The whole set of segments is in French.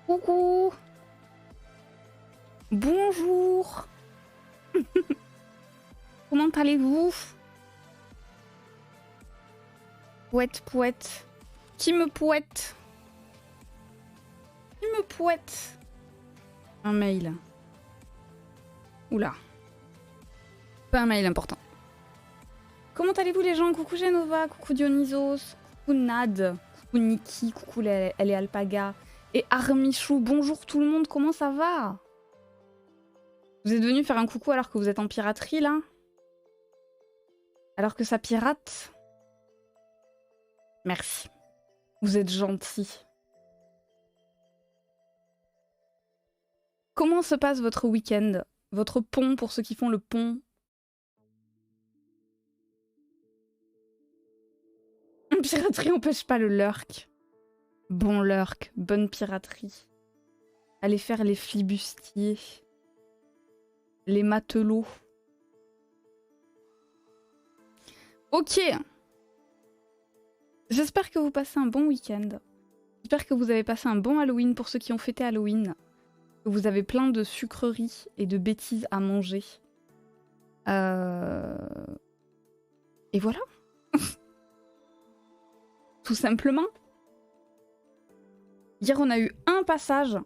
Coucou. Bonjour. Comment allez-vous? Pouette, pouette. Qui me pouette? Qui me pouette? Un mail. Oula. Pas un mail important. Comment allez-vous les gens? Coucou Genova, coucou Dionysos, coucou Nad, coucou Niki, coucou elle est Alpaga et Armichou. Bonjour tout le monde, comment ça va? Vous êtes venus faire un coucou alors que vous êtes en piraterie là? Alors que ça pirate? Merci. Vous êtes gentils. Comment se passe votre week-end? Votre pont pour ceux qui font le pont? Piraterie empêche pas le lurk. Bon lurk, bonne piraterie. Allez faire les flibustiers. Les matelots. Ok. J'espère que vous passez un bon week-end. J'espère que vous avez passé un bon Halloween pour ceux qui ont fêté Halloween. Que vous avez plein de sucreries et de bêtises à manger. Et voilà. Tout simplement. Hier, on a eu un passage.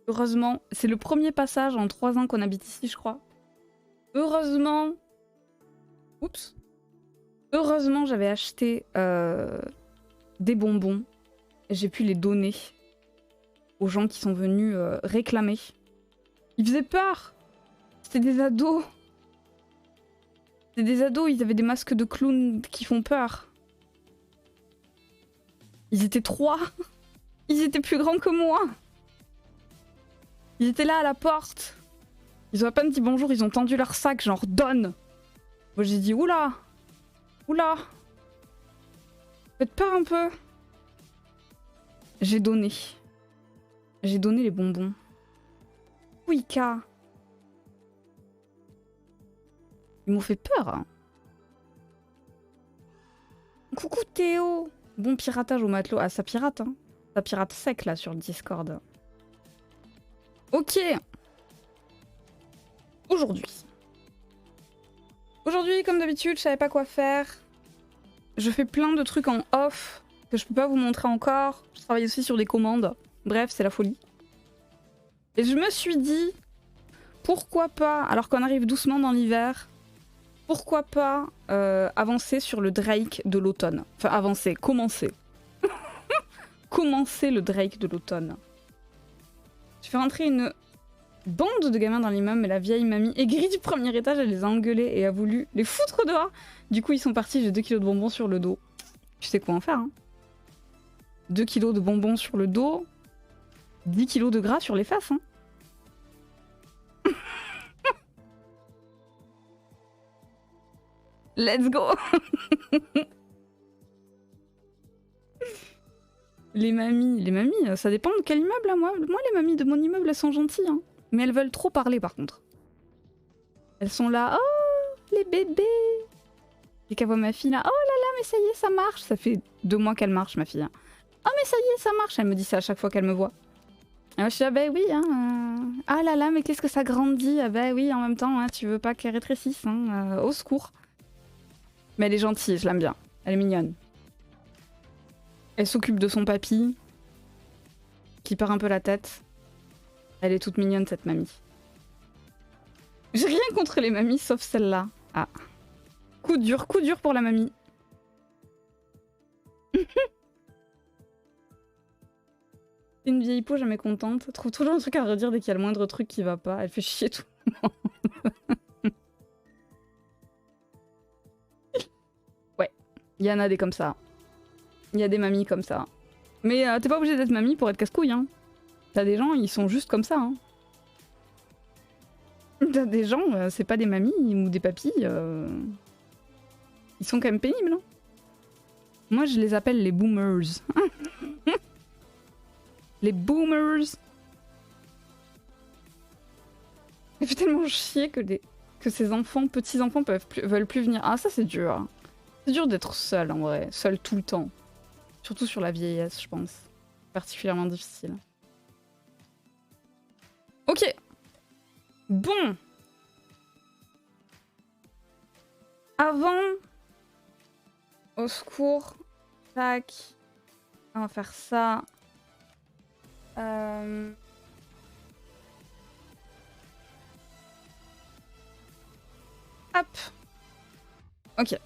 Heureusement, c'est le premier passage en 3 ans qu'on habite ici, je crois. Heureusement... Oups. Heureusement, j'avais acheté des bonbons. J'ai pu les donner aux gens qui sont venus réclamer. Ils faisaient peur. C'était des ados. C'était des ados, ils avaient des masques de clowns qui font peur. Ils étaient 3. Ils étaient plus grands que moi. Ils étaient là à la porte. Ils ont à peine dit bonjour, ils ont tendu leur sac, genre donne. Moi j'ai dit oula. Oula. Faites peur un peu. J'ai donné. J'ai donné les bonbons. Wika. Ils m'ont fait peur. Hein. Coucou Théo. Bon piratage au matelot. Ah ça pirate hein. Ça pirate sec là sur le Discord. Ok. Aujourd'hui, comme d'habitude, je savais pas quoi faire. Je fais plein de trucs en off que je peux pas vous montrer encore. Je travaille aussi sur des commandes. Bref, c'est la folie. Et je me suis dit, pourquoi pas, alors qu'on arrive doucement dans l'hiver, pourquoi pas avancer sur le Drake de l'automne. Enfin, avancer, commencer. Commencer le Drake de l'automne. Je fais rentrer une bande de gamins dans l'immeuble, mais la vieille mamie aigrie du premier étage, elle les a engueulés et a voulu les foutre dehors. Du coup, ils sont partis, j'ai 2 kilos de bonbons sur le dos. Tu sais quoi en faire, hein. 2 kilos de bonbons sur le dos, 10 kilos de gras sur les faces, hein. Let's go. Les mamies, ça dépend de quel immeuble, hein. Moi, les mamies de mon immeuble, elles sont gentilles, hein. Mais elles veulent trop parler, par contre. Elles sont là, oh, les bébés. Et qu'elle voit ma fille là, oh là là, mais ça y est, ça marche. Ça fait 2 mois qu'elle marche, ma fille. Hein. Oh, mais ça y est, ça marche. Elle me dit ça à chaque fois qu'elle me voit. Et moi, je suis là, bah oui, hein. Ah là là, mais qu'est-ce que ça grandit. Ah bah oui, en même temps, hein, tu veux pas qu'elle rétrécisse, hein. Au secours. Mais elle est gentille, je l'aime bien. Elle est mignonne. Elle s'occupe de son papy, qui perd un peu la tête. Elle est toute mignonne, cette mamie. J'ai rien contre les mamies, sauf celle-là. Ah. Coup dur pour la mamie. C'est une vieille peau jamais contente. Elle trouve toujours un truc à redire dès qu'il y a le moindre truc qui va pas. Elle fait chier tout le monde. Ouais, il y en a des comme ça. Il y a des mamies comme ça. Mais t'es pas obligé d'être mamie pour être casse-couille, hein. T'as des gens, ils sont juste comme ça, hein. T'as des gens, c'est pas des mamies ou des papis. Ils sont quand même pénibles, hein. Moi, je les appelle les boomers. Les boomers. Ça fait tellement chier que ces enfants, petits-enfants, veulent plus venir. Ah, ça, c'est dur. Hein. C'est dur d'être seul, en vrai. Seul tout le temps. Surtout sur la vieillesse, je pense. Particulièrement difficile. Bon. Avant... Au secours. Tac. On va faire ça. Hop. Ok.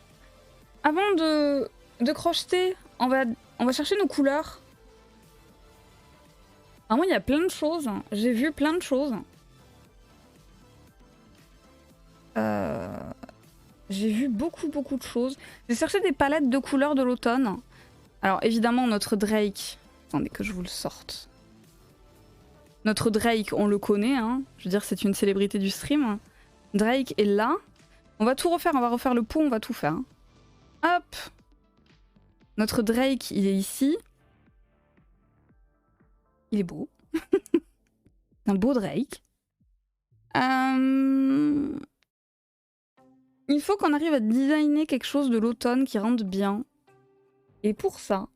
Avant de crocheter, on va chercher nos couleurs. Vraiment, il y a plein de choses. J'ai vu plein de choses. J'ai vu beaucoup de choses. J'ai cherché des palettes de couleurs de l'automne. Alors évidemment, notre Drake... Attendez que je vous le sorte. Notre Drake, on le connaît, hein. Je veux dire, c'est une célébrité du stream. Drake est là. On va tout refaire, on va refaire le pot, on va tout faire. Hop. Notre Drake, il est ici. Il est beau. Un beau Drake. Il faut qu'on arrive à designer quelque chose de l'automne qui rende bien. Et pour ça,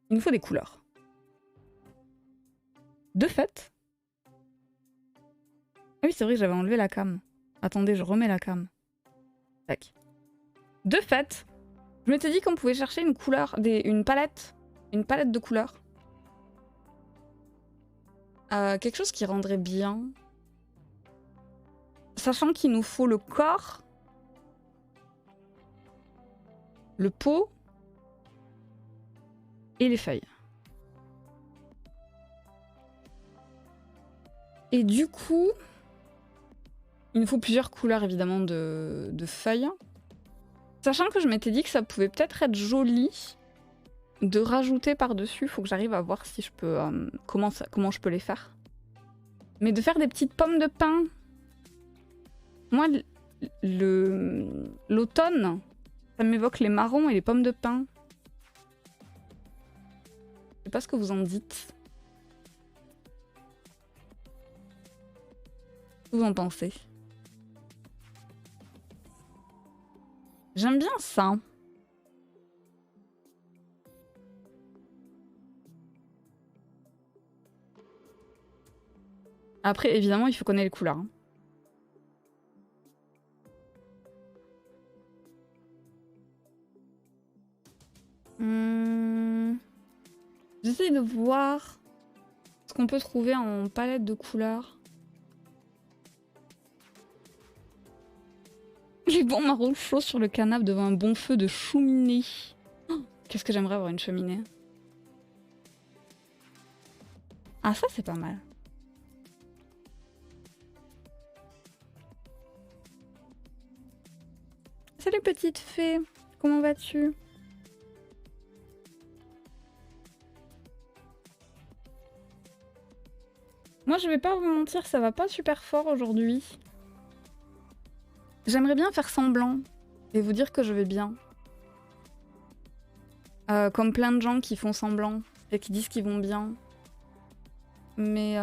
il nous faut des couleurs. De fait... Ah oui, c'est vrai que j'avais enlevé la cam. Attendez, je remets la cam. Tac. De fait, je m'étais dit qu'on pouvait chercher une couleur, une palette de couleurs. Quelque chose qui rendrait bien. Sachant qu'il nous faut le corps, le pot et les feuilles. Et du coup, il nous faut plusieurs couleurs évidemment de feuilles. Sachant que je m'étais dit que ça pouvait peut-être être joli de rajouter par-dessus. Faut que j'arrive à voir si je peux comment je peux les faire. Mais de faire des petites pommes de pin. Moi, l'automne, ça m'évoque les marrons et les pommes de pin. Je sais pas ce que vous en dites. Qu'est-ce que vous en pensez? J'aime bien ça. Après, évidemment, il faut connaître les couleurs. Hein. J'essaie de voir ce qu'on peut trouver en palette de couleurs. Les bons marrons chauds sur le canapé devant un bon feu de cheminée. Oh, qu'est-ce que j'aimerais avoir une cheminée. Ah, ça c'est pas mal. Salut petite fée, comment vas-tu? Moi je vais pas vous mentir, ça va pas super fort aujourd'hui. J'aimerais bien faire semblant et vous dire que je vais bien. Comme plein de gens qui font semblant et qui disent qu'ils vont bien. Mais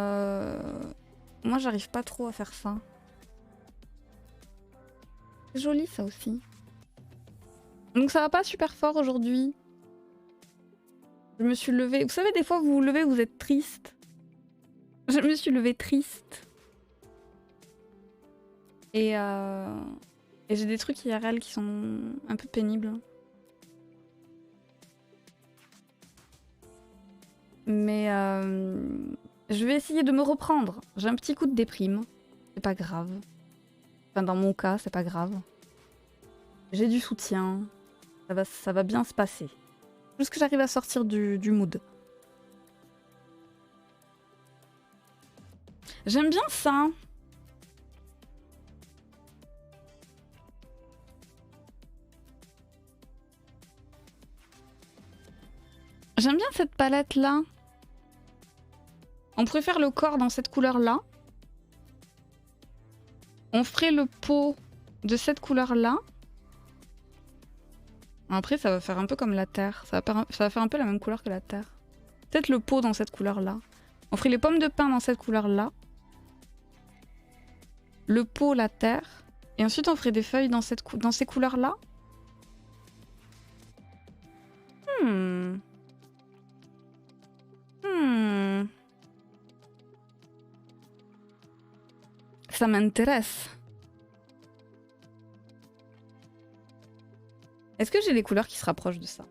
moi j'arrive pas trop à faire ça. C'est joli ça aussi. Donc ça va pas super fort aujourd'hui. Je me suis levée. Vous savez, des fois vous vous levez, vous êtes triste. Je me suis levée triste. Et j'ai des trucs IRL qui sont un peu pénibles. Mais je vais essayer de me reprendre. J'ai un petit coup de déprime. C'est pas grave. Enfin, dans mon cas, c'est pas grave. J'ai du soutien. Ça va bien se passer. Juste que j'arrive à sortir du mood. J'aime bien ça. J'aime bien cette palette-là. On pourrait faire le corps dans cette couleur-là. On ferait le pot de cette couleur-là. Après, ça va faire un peu comme la terre. Ça va faire un peu la même couleur que la terre. Peut-être le pot dans cette couleur-là. On ferait les pommes de pin dans cette couleur-là. Le pot, la terre. Et ensuite, on ferait des feuilles dans ces couleurs-là. ça m'intéresse. Est-ce que j'ai les couleurs qui se rapprochent de ça?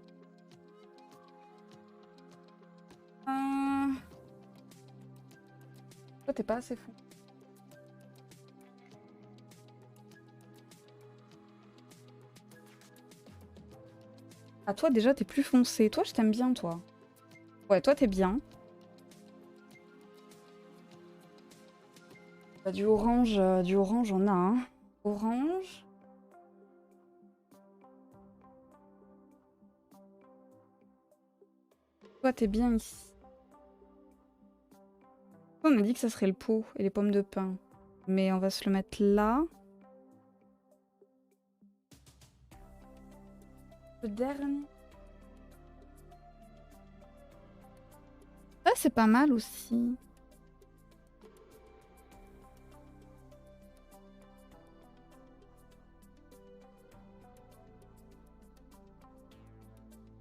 Toi, t'es pas assez fou. Ah, toi, déjà, t'es plus foncé. Toi, je t'aime bien, toi. Ouais, toi, t'es bien. Bah, du orange, on a, hein. Orange. Toi, t'es bien ici. On m'a dit que ça serait le pot et les pommes de pin. Mais on va se le mettre là. Le dernier. Ça, c'est pas mal aussi.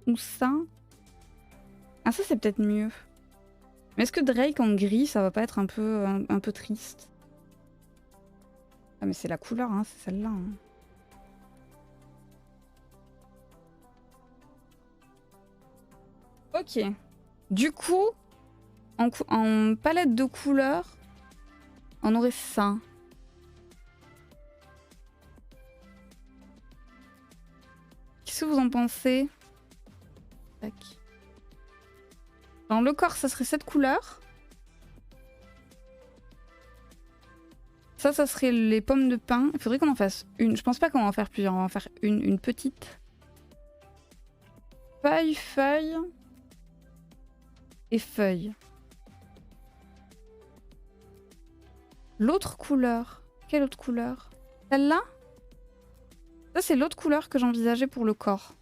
Ou ça. Ah, ça, c'est peut-être mieux. Mais est-ce que Drake en gris, ça va pas être un peu triste? Ah, mais c'est la couleur, hein, c'est celle-là. Hein. Ok. Du coup, en palette de couleurs, on aurait ça. Qu'est-ce que vous en pensez? Tac. Dans le corps, ça serait cette couleur. Ça serait les pommes de pin. Il faudrait qu'on en fasse une. Je pense pas qu'on va en faire plusieurs. On va en faire une petite. Feuille, feuille. Et feuille. L'autre couleur. Quelle autre couleur? Celle-là? Ça, c'est l'autre couleur que j'envisageais pour le corps.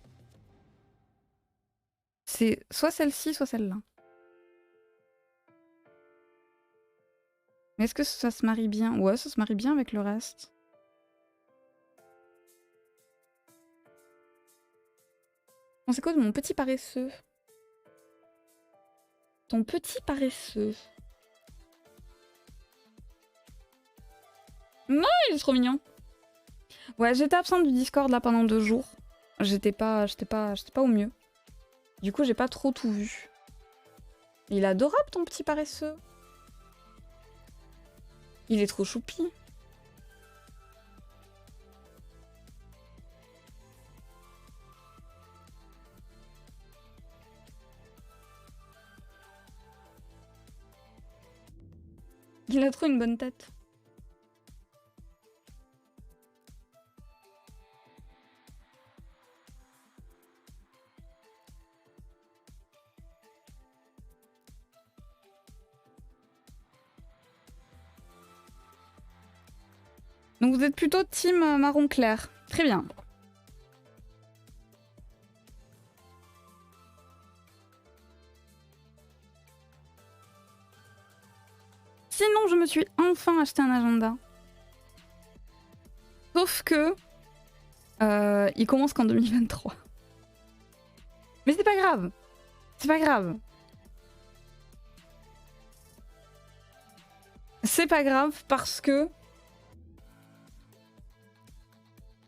C'est soit celle-ci, soit celle-là. Mais est-ce que ça se marie bien? Ouais, ça se marie bien avec le reste. On sait quoi de mon petit paresseux? Ton petit paresseux. Non, il est trop mignon. Ouais, j'étais absente du Discord là pendant 2 jours. J'étais pas au mieux. Du coup, j'ai pas trop tout vu. Il est adorable ton petit paresseux. Il est trop choupi. Il a trop une bonne tête. Donc vous êtes plutôt team marron clair. Très bien. Sinon, je me suis enfin acheté un agenda. Sauf que il commence qu'en 2023. Mais c'est pas grave. C'est pas grave. C'est pas grave parce que...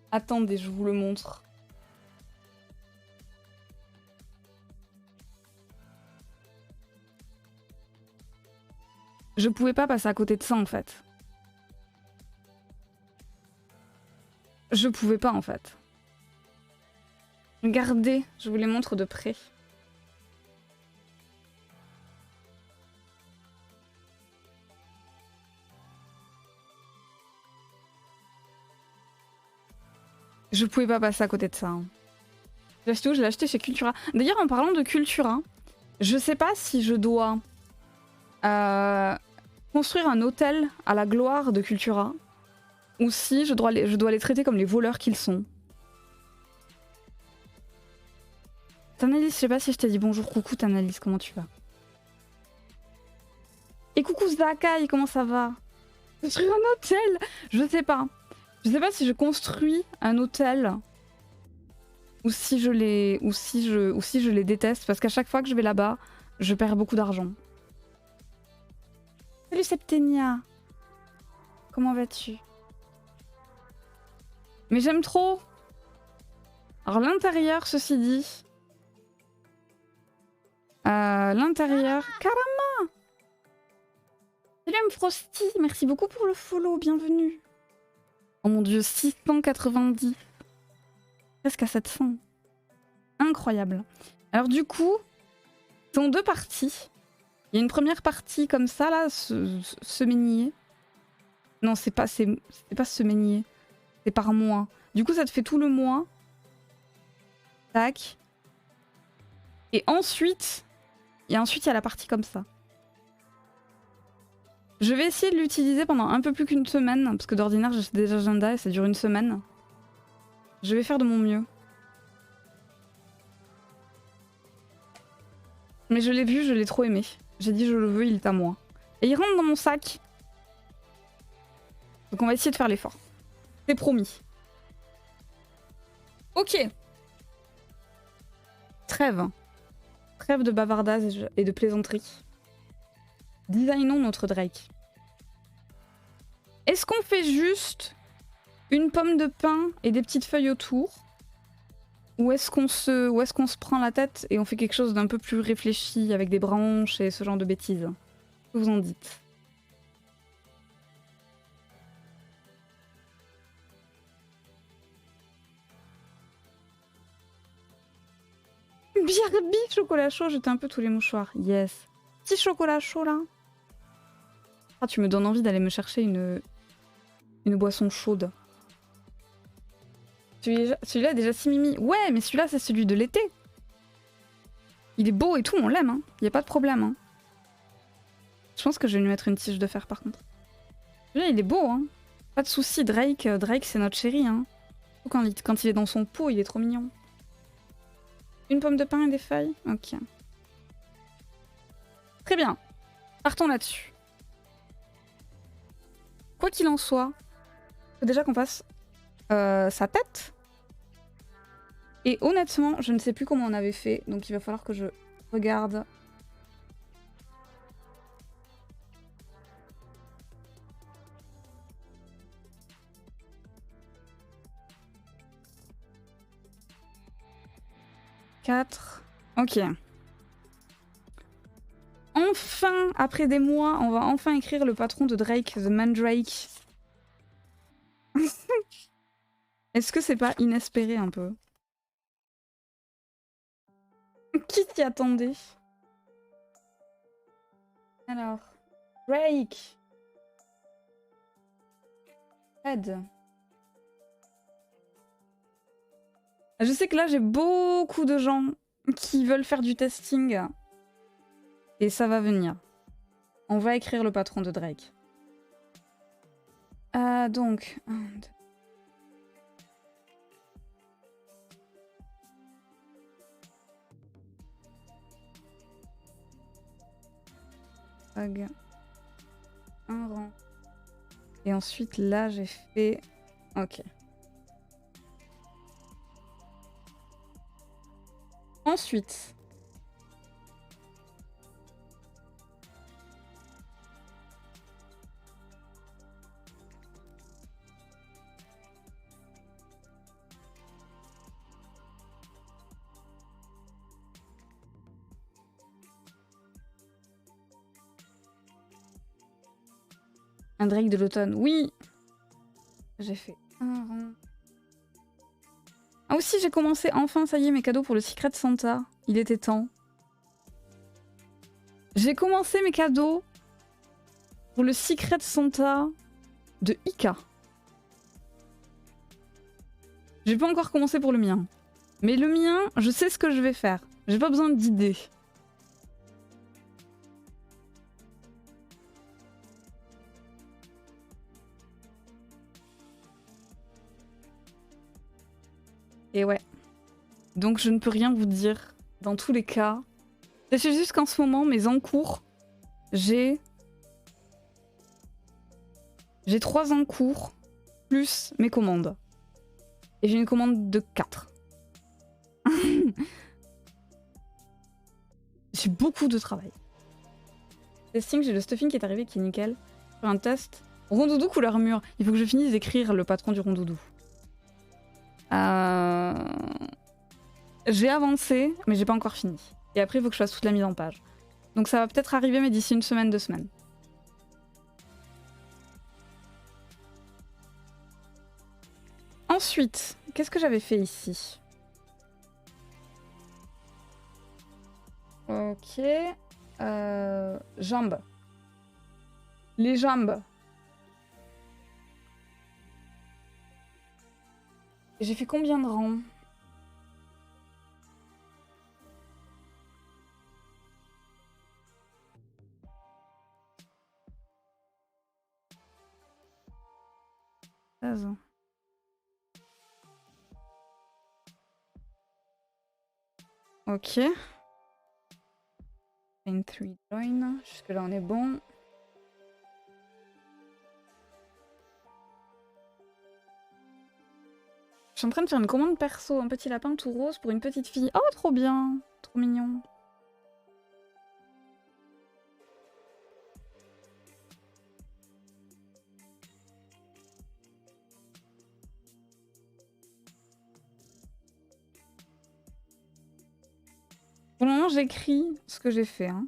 Attendez, je vous le montre. Je pouvais pas passer à côté de ça en fait. Je pouvais pas en fait. Regardez, je vous les montre de près. Je pouvais pas passer à côté de ça. Hein. Je l'ai acheté où? Je l'ai acheté chez Cultura. D'ailleurs, en parlant de Cultura, je sais pas si je dois construire un hôtel à la gloire de Cultura ou si je dois les traiter comme les voleurs qu'ils sont. Tanalis, je sais pas si je t'ai dit bonjour, coucou Tanalis, comment tu vas? Et coucou Zakai, comment ça va? Construire un hôtel? Je sais pas. Je sais pas si je construis un hôtel ou si je les déteste parce qu'à chaque fois que je vais là-bas, je perds beaucoup d'argent. Salut Septenia. comment vas-tu? Mais j'aime trop. Alors l'intérieur, ceci dit... l'intérieur... Caramba! Salut Frosty, merci beaucoup pour le follow, bienvenue. Oh mon dieu, 690. Presque à 700. Incroyable. Alors du coup, c'est en deux parties. Il y a une première partie comme ça, là, semainier. Non, c'est pas semainier. C'est par mois. Du coup, ça te fait tout le mois. Tac. Et ensuite, il y a la partie comme ça. Je vais essayer de l'utiliser pendant un peu plus qu'une semaine, parce que d'ordinaire, j'ai des agendas et ça dure une semaine. Je vais faire de mon mieux. Mais je l'ai vu, je l'ai trop aimé. J'ai dit je le veux, il est à moi. Et il rentre dans mon sac. Donc on va essayer de faire l'effort. C'est promis. Ok. Trêve. Trêve de bavardage et de plaisanterie. Designons notre Drake. Est-ce qu'on fait juste une pomme de pin et des petites feuilles autour? Ou est-ce qu'on se prend la tête et on fait quelque chose d'un peu plus réfléchi avec des branches et ce genre de bêtises? Qu'est-ce que vous en dites? BRB, chocolat chaud, j'étais un peu tous les mouchoirs. Yes. Petit chocolat chaud là. Ah, tu me donnes envie d'aller me chercher une boisson chaude. Celui-là est déjà si mimi. Ouais, mais celui-là, c'est celui de l'été. Il est beau et tout, on l'aime. Hein. Y a pas de problème. Hein. Je pense que je vais lui mettre une tige de fer, par contre. Celui-là, il est beau. Hein. Pas de soucis, Drake. Drake, c'est notre chéri. Hein. Quand il est dans son pot, il est trop mignon. Une pomme de pain et des feuilles? Ok. Très bien. Partons là-dessus. Quoi qu'il en soit, faut déjà qu'on fasse sa tête. Et honnêtement, je ne sais plus comment on avait fait, donc il va falloir que je regarde. Quatre. Ok. Enfin, après des mois, on va enfin écrire le patron de Drake, The Mandrake. Est-ce que c'est pas inespéré un peu? Qui t'y attendait? Alors, Drake. Ed. Je sais que là, j'ai beaucoup de gens qui veulent faire du testing. Et ça va venir. On va écrire le patron de Drake. Donc... 1, 2. Un rang. Et ensuite, là, j'ai fait... Ok. Ensuite... Un Drake de l'automne, oui. J'ai fait un rang. Ah aussi, j'ai commencé enfin, ça y est, mes cadeaux pour le Secret Santa. Il était temps. J'ai commencé mes cadeaux pour le Secret Santa de Ika. J'ai pas encore commencé pour le mien. Mais le mien, je sais ce que je vais faire. J'ai pas besoin d'idées. Et ouais. Donc je ne peux rien vous dire. Dans tous les cas. Sachez juste qu'en ce moment, mes encours, j'ai 3 encours plus mes commandes. Et j'ai une commande de 4. J'ai beaucoup de travail. Testing, j'ai le stuffing qui est arrivé qui est nickel. Sur un test, Rondoudou couleur mûr. Il faut que je finisse d'écrire le patron du rondoudou. J'ai avancé, mais j'ai pas encore fini. Et après, il faut que je fasse toute la mise en page. Donc ça va peut-être arriver, mais d'ici une semaine, 2 semaines. Ensuite, qu'est-ce que j'avais fait ici? Ok. Jambes. Les jambes. J'ai fait combien de rangs? Ok. Paint 3 join. Jusque là on est bon. Je suis en train de faire une commande perso, un petit lapin tout rose pour une petite fille. Oh trop bien, trop mignon. Pour le moment j'écris ce que j'ai fait. Hein.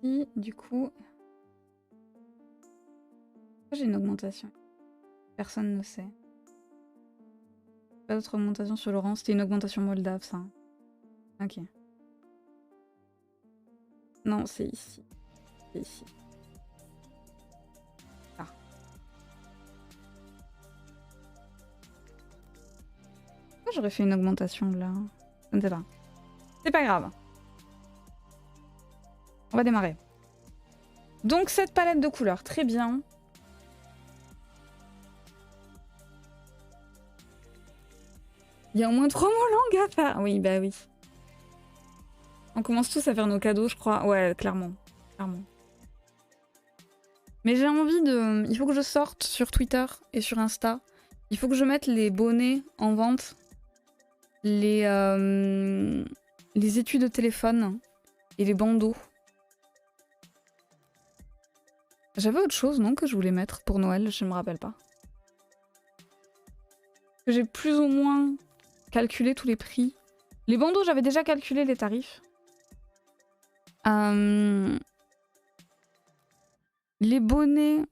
Et du coup... J'ai une augmentation. Personne ne sait. Pas d'autre augmentation sur Laurent, c'était une augmentation moldave ça. Ok. Non, c'est ici. C'est ici. Ah. Pourquoi j'aurais fait une augmentation là? Je ne sais pas. C'est pas grave. On va démarrer. Donc cette palette de couleurs, très bien. Il y a au moins 3 mots langues à faire. Oui, bah oui. On commence tous à faire nos cadeaux, je crois. Ouais, clairement. Clairement. Mais j'ai envie de... Il faut que je sorte sur Twitter et sur Insta. Il faut que je mette les bonnets en vente. Les étuis de téléphone. Et les bandeaux. J'avais autre chose, non, que je voulais mettre pour Noël, je me rappelle pas. Que j'ai plus ou moins calculé tous les prix. Les bandeaux, j'avais déjà calculé les tarifs. Les bonnets,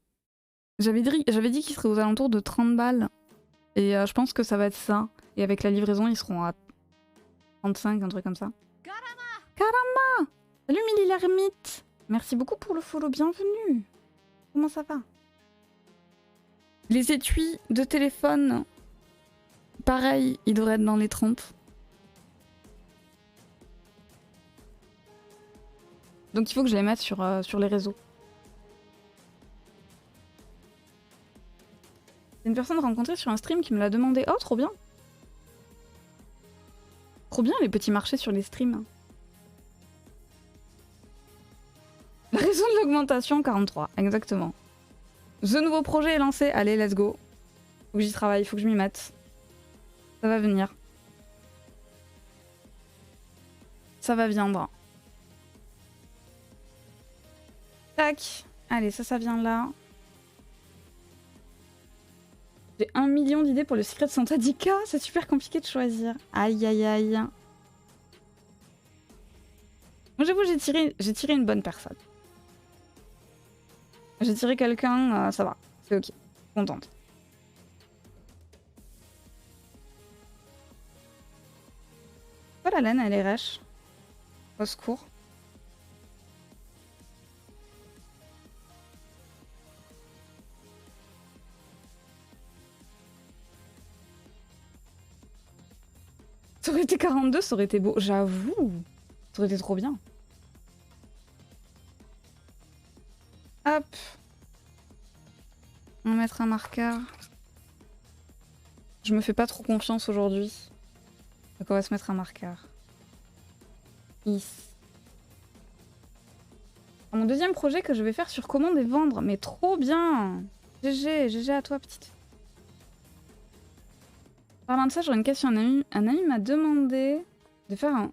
j'avais dit qu'ils seraient aux alentours de 30 balles. Et je pense que ça va être ça. Et avec la livraison, ils seront à 35, un truc comme ça. Karama! Salut Milly l'ermite! Merci beaucoup pour le follow, bienvenue! Comment ça va? Les étuis de téléphone, pareil, ils devraient être dans les 30. Donc il faut que je les mette sur les réseaux. C'est une personne rencontrée sur un stream qui me l'a demandé. Oh, trop bien! Trop bien les petits marchés sur les streams. La raison de l'augmentation, 43, exactement. The nouveau projet est lancé, allez, let's go. Faut que j'y travaille, faut que je m'y mette. Ça va venir. Ça va viendre. Tac. Allez, ça vient là. J'ai 1 million d'idées pour le Secret Santa d'Ika. C'est super compliqué de choisir. Aïe, aïe, aïe. Moi, j'avoue, j'ai tiré une bonne personne. J'ai tiré quelqu'un, ça va. C'est ok. Contente. Oh, la laine, elle est rêche. Au secours. Ça aurait été 42, ça aurait été beau. J'avoue. Ça aurait été trop bien. Hop. On va mettre un marqueur. Je me fais pas trop confiance aujourd'hui. Donc on va se mettre un marqueur. Ici. Mon deuxième projet que je vais faire sur commande et vendre. Mais trop bien. GG, GG à toi, petite. Parlant de ça, j'aurais une question. Un ami m'a demandé de faire un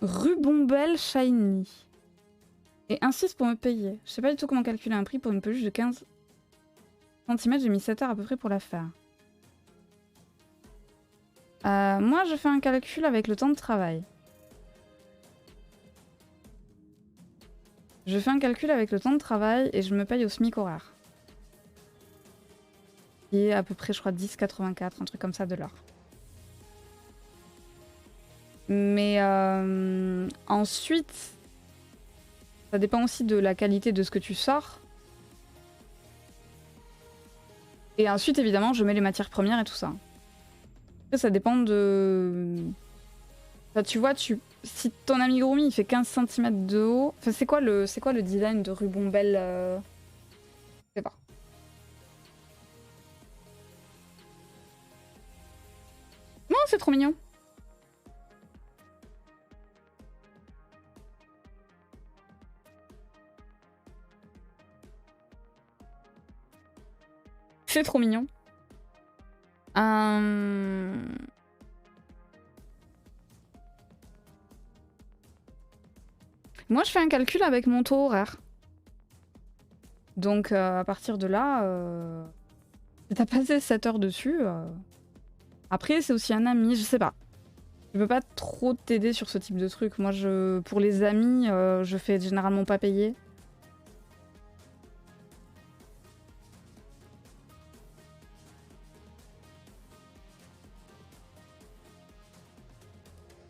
Rubombelle Shiny. Et insiste pour me payer. Je sais pas du tout comment calculer un prix pour une peluche de 15 cm. J'ai mis 7 heures à peu près pour la faire. Moi, je fais un calcul avec le temps de travail. Je fais un calcul avec le temps de travail et je me paye au SMIC horaire. Qui est à peu près, je crois, 10,84, un truc comme ça de l'heure. Mais ensuite, ça dépend aussi de la qualité de ce que tu sors. Et ensuite, évidemment, je mets les matières premières et tout ça. Après, ça dépend de... Enfin, tu vois, si ton amigurumi il fait 15 cm de haut... Enfin, c'est quoi le design de Rubombelle Je sais pas. Non, c'est trop mignon. C'est trop mignon. Moi, je fais un calcul avec mon taux horaire. Donc, à partir de là, si t'as passé 7 heures dessus... Après, c'est aussi un ami, je sais pas. Je peux pas trop t'aider sur ce type de truc. Moi, pour les amis, je fais généralement pas payer.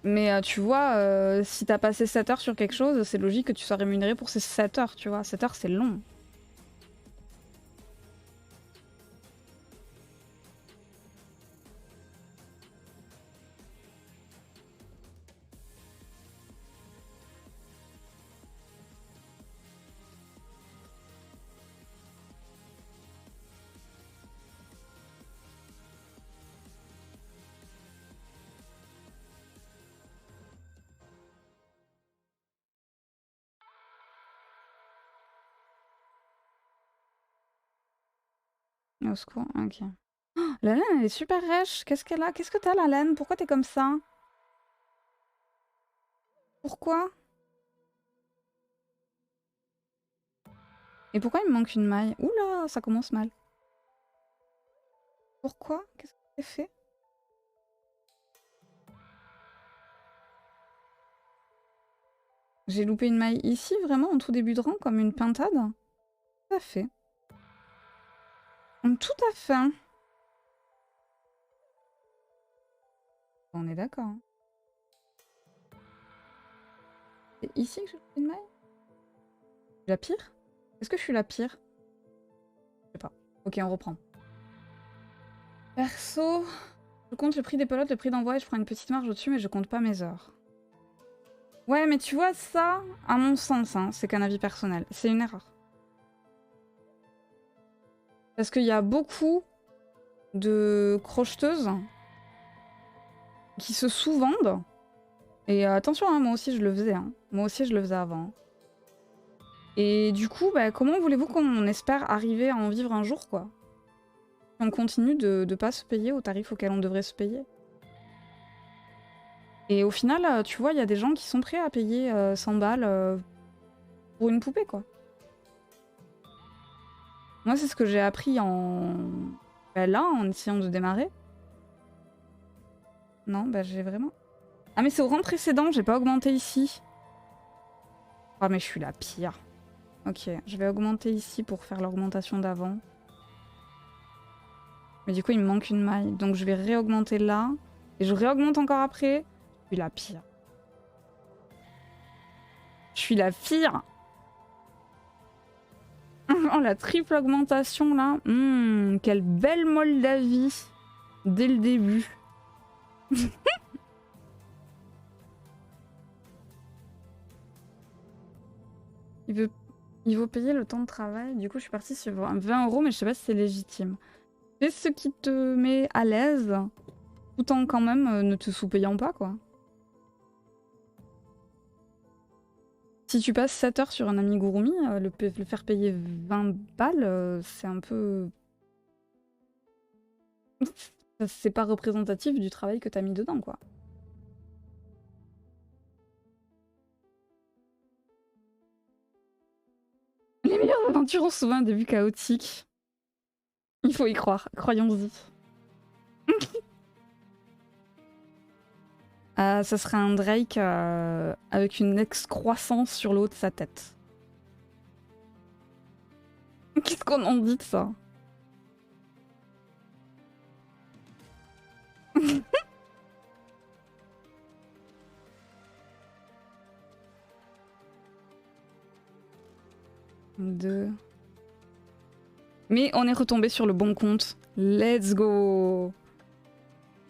Mais tu vois, si t'as passé 7 heures sur quelque chose, c'est logique que tu sois rémunéré pour ces 7 heures, tu vois. 7 heures, c'est long. Au secours, ok. Oh, la laine, elle est super rêche. Qu'est-ce qu'elle a? Qu'est-ce que t'as, la laine? Pourquoi t'es comme ça? Pourquoi? Et pourquoi il me manque une maille? Oula, ça commence mal. Pourquoi? Qu'est-ce que j'ai fait? J'ai loupé une maille ici, vraiment, en tout début de rang, comme une pintade? Tout à fait. Tout à fait. On est d'accord. C'est ici que j'ai loupé une maille? La pire? Est-ce que je suis la pire? Je sais pas. Ok, on reprend. Perso, je compte le prix des pelotes, le prix d'envoi et je prends une petite marge au-dessus, mais je compte pas mes heures. Ouais, mais tu vois, ça, à mon sens, hein, c'est qu'un avis personnel. C'est une erreur. Parce qu'il y a beaucoup de crocheteuses qui se sous-vendent. Et attention, hein, moi aussi je le faisais. Hein. Moi aussi je le faisais avant. Et du coup, bah, comment voulez-vous qu'on espère arriver à en vivre un jour, quoi? On continue de pas se payer au tarif auquel on devrait se payer. Et au final, tu vois, il y a des gens qui sont prêts à payer 100 balles pour une poupée, quoi. Moi, c'est ce que j'ai appris bah, là, en essayant de démarrer. Non, bah j'ai vraiment... Ah mais c'est au rang précédent, j'ai pas augmenté ici. Ah mais je suis la pire. Ok, je vais augmenter ici pour faire l'augmentation d'avant. Mais du coup, il me manque une maille. Donc je vais réaugmenter là. Et je réaugmente encore après. Je suis la pire. Je suis la pire. Oh, la triple augmentation là. Quelle belle Moldavie. Dès le début. Il veut payer le temps de travail. Du coup, je suis partie sur 20 €, mais je sais pas si c'est légitime. Fais ce qui te met à l'aise, tout en quand même ne te sous-payant pas, quoi. si tu passes 7 heures sur un amigurumi, le faire payer 20 balles, c'est un peu... C'est pas représentatif du travail que t'as mis dedans, quoi. Les meilleures aventures ont souvent un début chaotique. Il faut y croire, croyons-y. Ça serait un Drake avec une excroissance sur le haut de sa tête. Qu'est-ce qu'on en dit de ça? Deux. Mais on est retombé sur le bon compte. Let's go!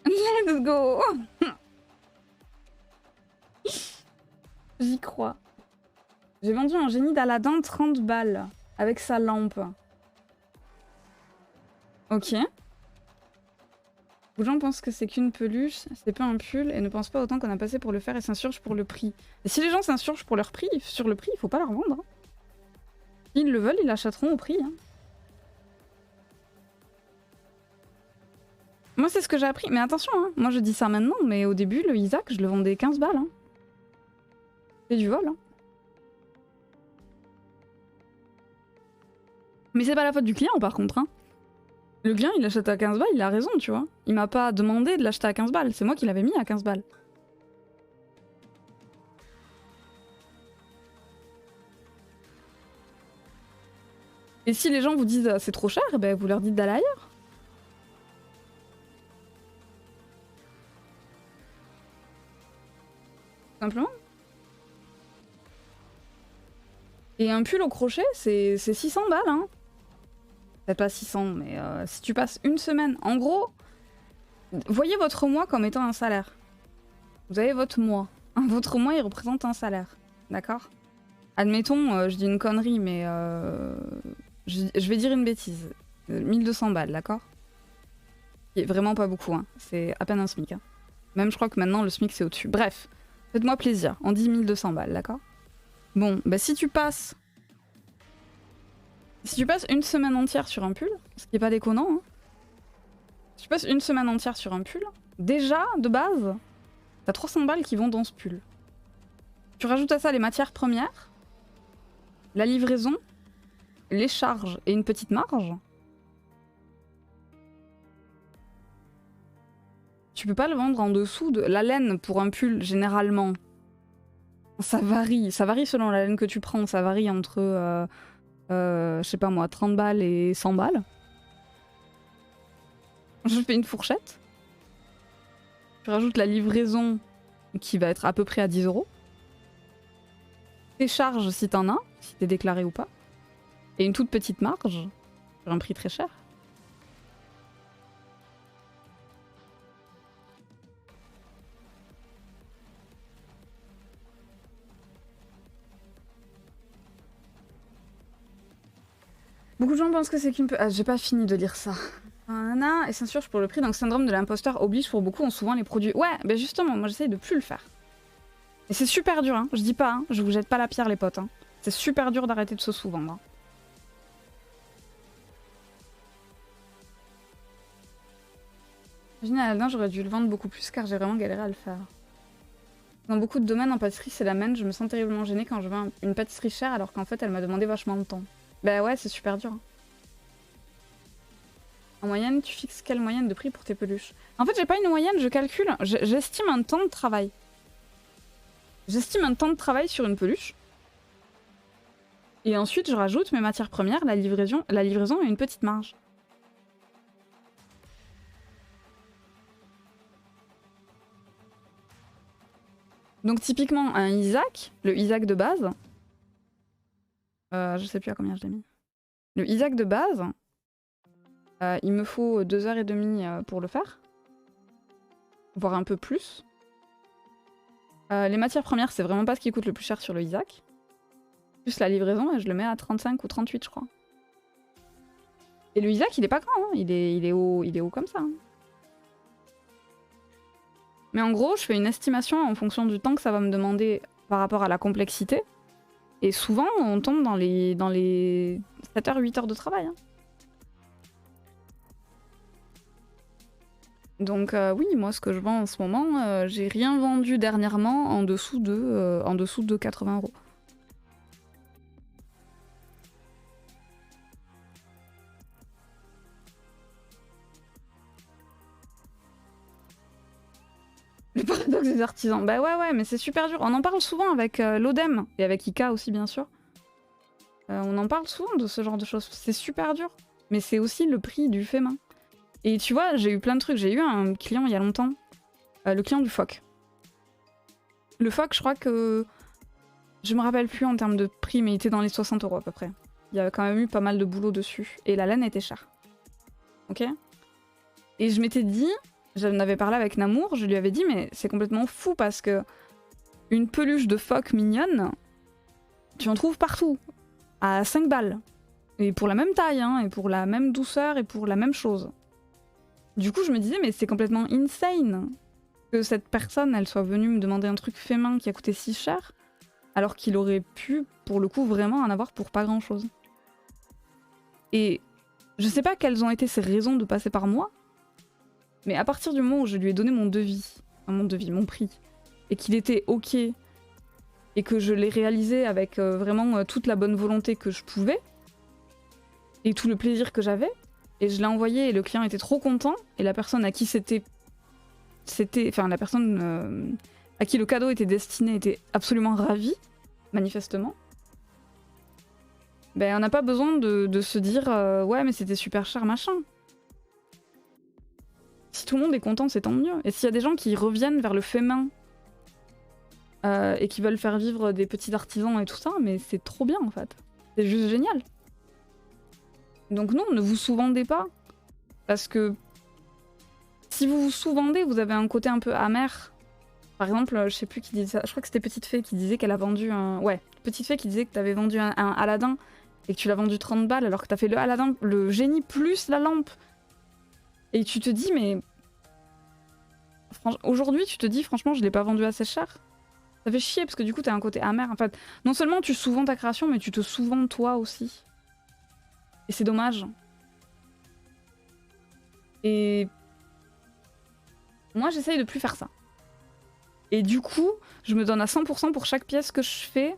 Let's go! J'y crois. J'ai vendu un génie d'Aladin 30 balles avec sa lampe. Ok. Beaucoup de gens pensent que c'est qu'une peluche, c'est pas un pull, et ne pensent pas autant qu'on a passé pour le faire et s'insurgent pour le prix. Et si les gens s'insurgent pour leur prix, sur le prix, il faut pas leur vendre. Hein. S'ils le veulent, ils l'achèteront au prix. Hein. Moi, c'est ce que j'ai appris. Mais attention, hein. Moi je dis ça maintenant, mais au début, le Isaac, je le vendais 15 balles. Hein. C'est du vol. Hein. Mais c'est pas la faute du client, par contre. Hein. Le client, il l'achète à 15 balles, il a raison, tu vois. Il m'a pas demandé de l'acheter à 15 balles, c'est moi qui l'avais mis à 15 balles. Et si les gens vous disent c'est trop cher, ben vous leur dites d'aller ailleurs. Simplement. Et un pull au crochet, c'est 600 balles, hein. Peut-être pas 600, mais si tu passes une semaine... En gros, voyez votre mois comme étant un salaire. Vous avez votre mois. Votre mois, il représente un salaire. D'accord? Admettons, je dis une connerie, mais... je vais dire une bêtise. 1200 balles, d'accord? Qui est vraiment pas beaucoup, hein. C'est à peine un SMIC. Hein. Même je crois que maintenant, le SMIC, c'est au-dessus. Bref, faites-moi plaisir. On dit 1200 balles, d'accord? Bon, bah si tu passes... Si tu passes une semaine entière sur un pull, ce qui est pas déconnant, hein. Si tu passes une semaine entière sur un pull, déjà, de base, t'as 300 balles qui vont dans ce pull. Tu rajoutes à ça les matières premières, la livraison, les charges et une petite marge. Tu peux pas le vendre en dessous de... La laine pour un pull, généralement, ça varie. Ça varie selon la laine que tu prends. Ça varie entre... je sais pas moi, 30 balles et 100 balles. Je fais une fourchette. Je rajoute la livraison qui va être à peu près à 10 €. Tes charges si t'en as, si t'es déclaré ou pas. Et une toute petite marge, sur un prix très cher. Beaucoup de gens pensent que c'est qu'une... Ah, j'ai pas fini de lire ça. Et s'insurge pour le prix, donc syndrome de l'imposteur oblige pour beaucoup, ont souvent les produits... Ouais, ben justement, moi j'essaye de plus le faire. Et c'est super dur, hein. Je dis pas, hein. Je vous jette pas la pierre les potes. Hein. C'est super dur d'arrêter de se sous-vendre. Hein. Imaginez Aladdin, j'aurais dû le vendre beaucoup plus car j'ai vraiment galéré à le faire. Dans beaucoup de domaines en pâtisserie, c'est la même, je me sens terriblement gênée quand je vends une pâtisserie chère alors qu'en fait elle m'a demandé vachement de temps. Bah ouais, c'est super dur. Hein. En moyenne, tu fixes quelle moyenne de prix pour tes peluches? En fait, j'ai pas une moyenne, je calcule, j'estime un temps de travail. J'estime un temps de travail sur une peluche. Et ensuite, je rajoute mes matières premières, la livraison et une petite marge. Donc typiquement, un Isaac, le Isaac de base... je sais plus à combien je l'ai mis. Le Isaac de base... il me faut 2h30 pour le faire. Voire un peu plus. Les matières premières, c'est vraiment pas ce qui coûte le plus cher sur le Isaac. Plus la livraison, et je le mets à 35 ou 38, je crois. Et le Isaac, il est pas grand, hein. Il est haut comme ça. Hein. Mais en gros, je fais une estimation en fonction du temps que ça va me demander par rapport à la complexité. Et souvent, on tombe dans les 7 heures, 8 heures de travail. Hein. Donc oui, moi, ce que je vends en ce moment, j'ai rien vendu dernièrement en dessous de 80 €. Le paradoxe des artisans. Bah ouais, mais c'est super dur. On en parle souvent avec l'ODEM et avec Ika aussi, bien sûr. On en parle souvent de ce genre de choses. C'est super dur. Mais c'est aussi le prix du fait main. Et tu vois, j'ai eu plein de trucs. J'ai eu un client il y a longtemps. Le client du phoque. Le phoque, je crois que... Je me rappelle plus en termes de prix, mais il était dans les 60 € à peu près. Il y avait quand même eu pas mal de boulot dessus. Et la laine était chère. Ok? Et je m'étais dit... J'en avais parlé avec Namour, je lui avais dit mais c'est complètement fou parce que une peluche de phoque mignonne, tu en trouves partout, à 5 balles. Et pour la même taille, hein, et pour la même douceur, et pour la même chose. Du coup je me disais mais c'est complètement insane que cette personne elle soit venue me demander un truc fait main qui a coûté si cher, alors qu'il aurait pu pour le coup vraiment en avoir pour pas grand chose. Et je sais pas quelles ont été ses raisons de passer par moi, mais à partir du moment où je lui ai donné mon prix, et qu'il était ok, et que je l'ai réalisé avec vraiment toute la bonne volonté que je pouvais, et tout le plaisir que j'avais, et je l'ai envoyé et le client était trop content, et la personne à qui la personne à qui le cadeau était destiné était absolument ravie, manifestement. Ben on n'a pas besoin de se dire ouais mais c'était super cher machin. Si tout le monde est content, c'est tant mieux. Et s'il y a des gens qui reviennent vers le fait main et qui veulent faire vivre des petits artisans et tout ça, mais c'est trop bien en fait. C'est juste génial. Donc non, ne vous sous-vendez pas. Parce que si vous vous sous-vendez, vous avez un côté un peu amer. Par exemple, je sais plus qui disait ça, je crois que c'était Petite Fée qui disait qu'elle a vendu un... Ouais, Petite Fée qui disait que t'avais vendu un Aladdin et que tu l'as vendu 30 balles alors que t'as fait le Aladdin, le génie plus la lampe. Et tu te dis, mais... Aujourd'hui, tu te dis, franchement, je l'ai pas vendu assez cher. Ça fait chier, parce que du coup, t'as un côté amer. En fait, non seulement tu sous-vends ta création, mais tu te sous-vends toi aussi. Et c'est dommage. Et... moi, j'essaye de plus faire ça. Et du coup, je me donne à 100% pour chaque pièce que je fais.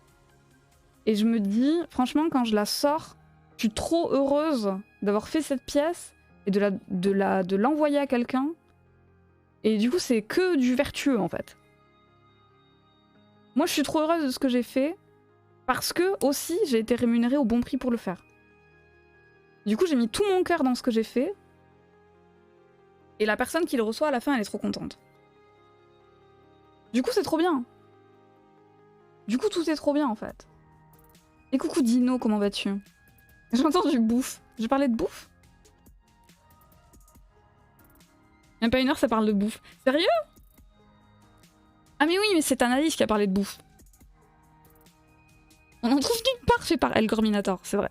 Et je me dis, franchement, quand je la sors, je suis trop heureuse d'avoir fait cette pièce et de l'envoyer à quelqu'un. Et du coup, c'est que du vertueux, en fait. Moi, je suis trop heureuse de ce que j'ai fait parce que, aussi, j'ai été rémunérée au bon prix pour le faire. Du coup, j'ai mis tout mon cœur dans ce que j'ai fait. Et la personne qui le reçoit, à la fin, elle est trop contente. Du coup, c'est trop bien. Du coup, tout est trop bien, en fait. Et coucou Dino, comment vas-tu? J'entends du bouffe. J'ai parlé de bouffe? Même pas une heure, ça parle de bouffe. Sérieux? Ah mais oui, mais c'est Analyse qui a parlé de bouffe. On en trouve nulle part fait par El Gorminator, c'est vrai.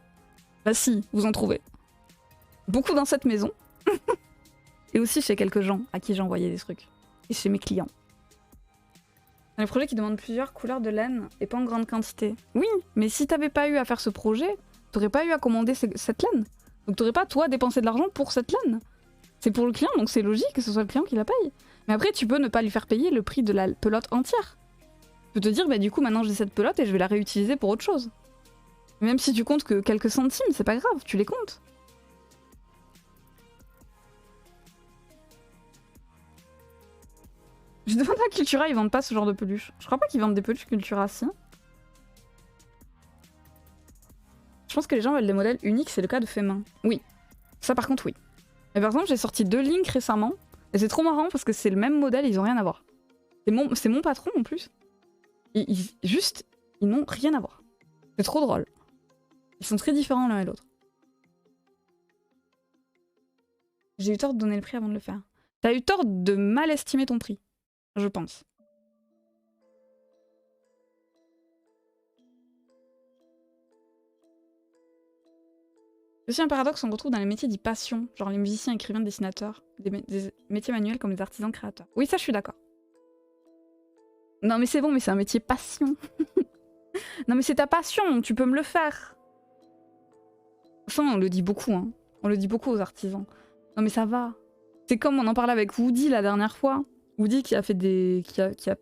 Bah si, vous en trouvez. Beaucoup dans cette maison. Et aussi chez quelques gens à qui j'ai envoyé des trucs. Et chez mes clients. Dans les projets qui demandent plusieurs couleurs de laine et pas en grande quantité. Oui, mais si t'avais pas eu à faire ce projet, t'aurais pas eu à commander cette laine. Donc t'aurais pas, toi, dépensé de l'argent pour cette laine. C'est pour le client, donc c'est logique que ce soit le client qui la paye. Mais après, tu peux ne pas lui faire payer le prix de la pelote entière. Tu peux te dire, bah du coup, maintenant j'ai cette pelote et je vais la réutiliser pour autre chose. Même si tu comptes que quelques centimes, c'est pas grave, tu les comptes. Je demande à Cultura, ils vendent pas ce genre de peluche. Je crois pas qu'ils vendent des peluches Cultura, si. Je pense que les gens veulent des modèles uniques, c'est le cas de fait main. Oui. Ça par contre, oui. Mais par exemple, j'ai sorti 2 Link récemment. Et c'est trop marrant parce que c'est le même modèle, ils ont rien à voir. C'est mon patron en plus. Ils n'ont rien à voir. C'est trop drôle. Ils sont très différents l'un et l'autre. J'ai eu tort de donner le prix avant de le faire. T'as eu tort de mal estimer ton prix, je pense. C'est aussi un paradoxe, on retrouve dans les métiers dits passion, genre les musiciens, écrivains, dessinateurs, des métiers manuels comme les artisans créateurs. Oui, ça je suis d'accord. Non mais c'est bon, mais c'est un métier passion. Non mais c'est ta passion, tu peux me le faire. Ça, on le dit beaucoup, hein. On le dit beaucoup aux artisans. Non mais ça va. C'est comme on en parlait avec Woody la dernière fois. Woody qui a fait des... qui a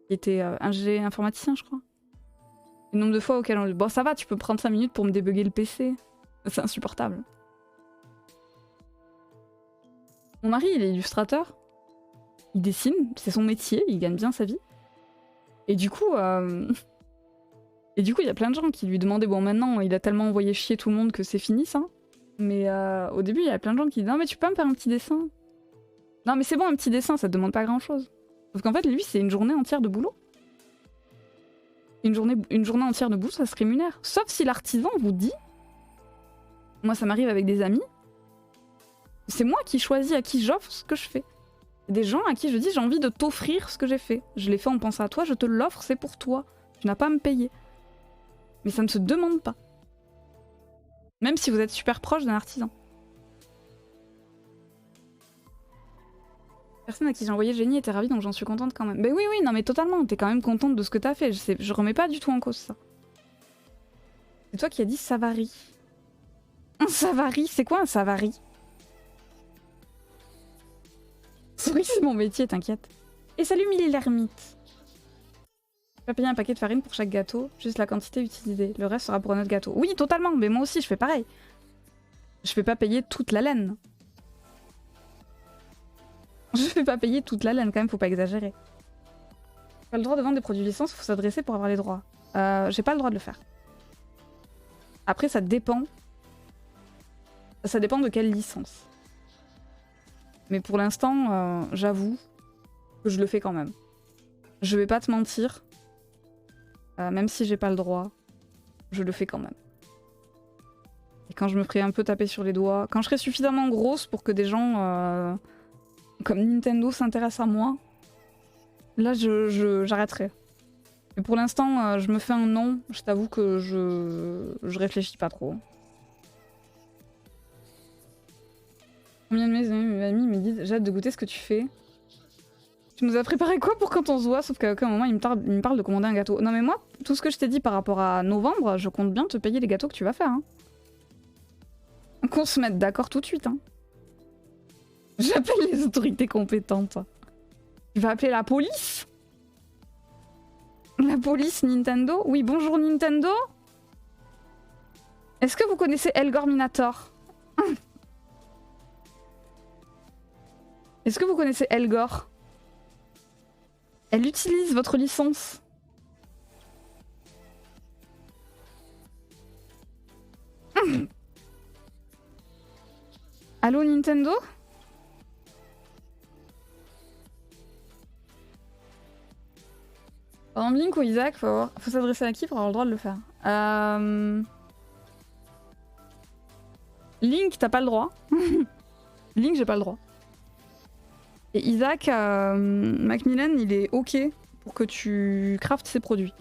été ingé informaticien, je crois. Le nombre de fois auquel on... Bon, ça va, tu peux prendre 5 minutes pour me débugger le PC. C'est insupportable. Mon mari, il est illustrateur. Il dessine, c'est son métier, il gagne bien sa vie. Et du coup... Et du coup, il y a plein de gens qui lui demandaient... Bon, maintenant, il a tellement envoyé chier tout le monde que c'est fini, ça. Mais au début, il y a plein de gens qui disent « Non, mais tu peux me faire un petit dessin ?» Non, mais c'est bon, un petit dessin, ça te demande pas grand-chose. Sauf qu'en fait, lui, c'est une journée entière de boulot. Une journée entière de boulot, ça se rémunère. Sauf si l'artisan vous dit... Moi, ça m'arrive avec des amis. C'est moi qui choisis à qui j'offre ce que je fais. Des gens à qui je dis « J'ai envie de t'offrir ce que j'ai fait. Je l'ai fait en pensant à toi, je te l'offre, c'est pour toi. Tu n'as pas à me payer. » Mais ça ne se demande pas. Même si vous êtes super proche d'un artisan. Personne à qui j'ai envoyé Génie était ravie, donc j'en suis contente quand même. Ben oui, non mais totalement, t'es quand même contente de ce que t'as fait. Je remets pas du tout en cause ça. C'est toi qui as dit Savary. Un Savary, c'est quoi un Savary? Oui, c'est mon métier, t'inquiète. Et salut Milly l'ermite. Je vais payer un paquet de farine pour chaque gâteau, juste la quantité utilisée. Le reste sera pour un autre gâteau. Oui, totalement, mais moi aussi je fais pareil. Je fais pas payer toute la laine. Je fais pas payer toute la laine quand même, faut pas exagérer. Pas le droit de vendre des produits licences, faut s'adresser pour avoir les droits. J'ai pas le droit de le faire. Après ça dépend. Ça dépend de quelle licence. Mais pour l'instant, j'avoue que je le fais quand même. Je vais pas te mentir. Même si j'ai pas le droit, je le fais quand même. Et quand je me ferai un peu taper sur les doigts, quand je serai suffisamment grosse pour que des gens comme Nintendo s'intéressent à moi, là j'arrêterai. Mais pour l'instant, je me fais un nom, je t'avoue que je réfléchis pas trop. Combien de mes amis me disent j'ai hâte de goûter ce que tu fais. Tu nous as préparé quoi pour quand on se voit? Sauf qu'à aucun moment il me parle de commander un gâteau. Non mais moi, tout ce que je t'ai dit par rapport à novembre, je compte bien te payer les gâteaux que tu vas faire. Hein. Qu'on se mette d'accord tout de suite. Hein. J'appelle les autorités compétentes. Tu vas appeler la police? La police Nintendo? Oui, bonjour Nintendo? Est-ce que vous connaissez Elgor Minator? Est-ce que vous connaissez Elgor? Elle utilise votre licence. Allô Nintendo? Par exemple, Link ou Isaac, faut s'adresser à qui pour avoir le droit de le faire? Link, t'as pas le droit. Link, j'ai pas le droit. Et Isaac, Macmillan, il est ok pour que tu craftes ses produits.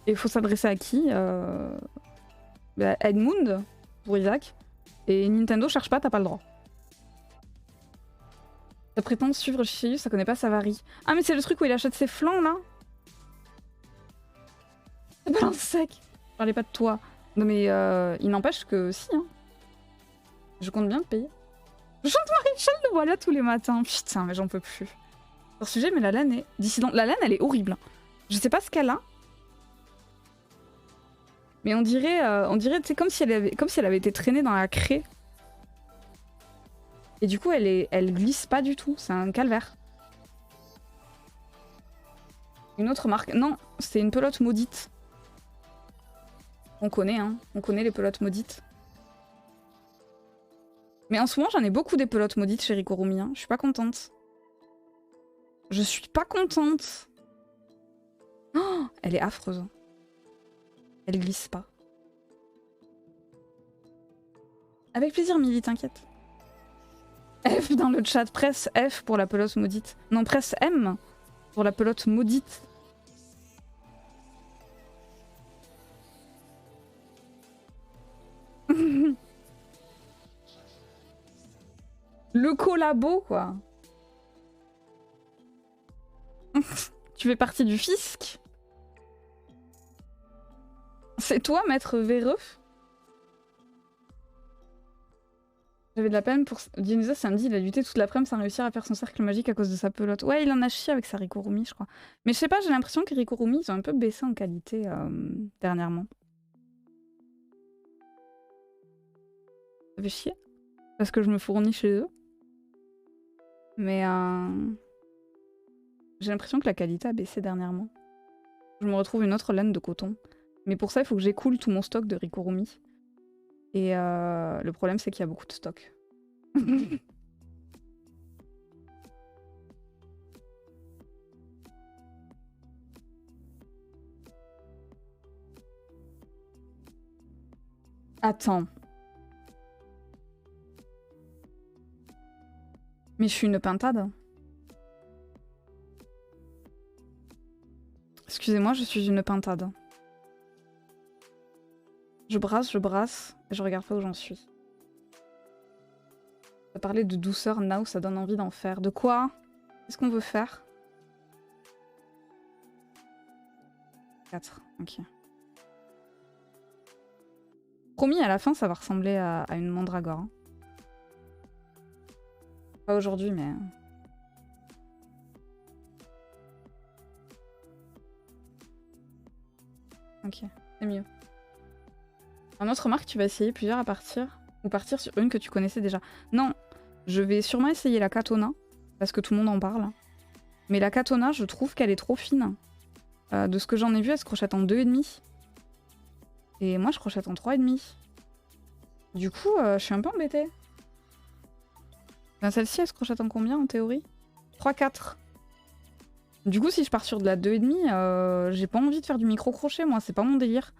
Et il faut s'adresser à qui? Edmund, pour Isaac. Et Nintendo, cherche pas, t'as pas le droit. Ça prétend suivre chez ça connaît pas Savary. Ah mais c'est le truc où il achète ses flancs là? C'est balance sec. Je parlais pas de toi. Non mais il n'empêche que si hein. Je compte bien te payer. Je chante Maréchal de voilà tous les matins. Putain mais j'en peux plus. Sur sujet mais la laine est... Dissident. La laine elle est horrible. Je sais pas ce qu'elle a. Mais on dirait tu sais comme si elle avait été traînée dans la craie. Et du coup, elle glisse pas du tout. C'est un calvaire. Une autre marque. Non, c'est une pelote maudite. On connaît, hein. On connaît les pelotes maudites. Mais en ce moment, j'en ai beaucoup des pelotes maudites chez Rikorumi. Hein. Je suis pas contente. Je suis pas contente. Oh, elle est affreuse. Elle glisse pas. Avec plaisir, Milly, t'inquiète. F dans le chat, presse F pour la pelote maudite. Non, presse M pour la pelote maudite. Le collabo, quoi. Tu fais partie du fisc? C'est toi, maître véreux? J'avais de la peine pour Dionysos samedi, il a lutté toute l'après-midi sans réussir à faire son cercle magique à cause de sa pelote. Ouais, il en a chié avec sa Rikurumi, je crois. Mais je sais pas, j'ai l'impression que Rikurumi, ils ont un peu baissé en qualité dernièrement. Ça fait chier. Parce que je me fournis chez eux. Mais j'ai l'impression que la qualité a baissé dernièrement. Je me retrouve une autre laine de coton. Mais pour ça, il faut que j'écoule tout mon stock de Rikurumi. Et le problème, c'est qu'il y a beaucoup de stock. Attends. Mais je suis une pintade. Excusez-moi, je suis une pintade. Je brasse, et je regarde pas où j'en suis. Ça parlait de douceur, now, ça donne envie d'en faire. De quoi? Qu'est-ce qu'on veut faire? 4, ok. Promis, à la fin, ça va ressembler à une mandragore. Hein. Pas aujourd'hui, mais... Ok, c'est mieux. Un autre remarque, tu vas essayer plusieurs à partir? Ou partir sur une que tu connaissais déjà? Non, je vais sûrement essayer la Katona, parce que tout le monde en parle. Mais la Katona, je trouve qu'elle est trop fine. De ce que j'en ai vu, elle se crochette en 2,5. Et moi, je crochette en 3,5. Du coup, je suis un peu embêtée. Ben, celle-ci, elle se crochette en combien, en théorie? 3,4. Du coup, si je pars sur de la 2,5, j'ai pas envie de faire du micro-crochet, moi, c'est pas mon délire.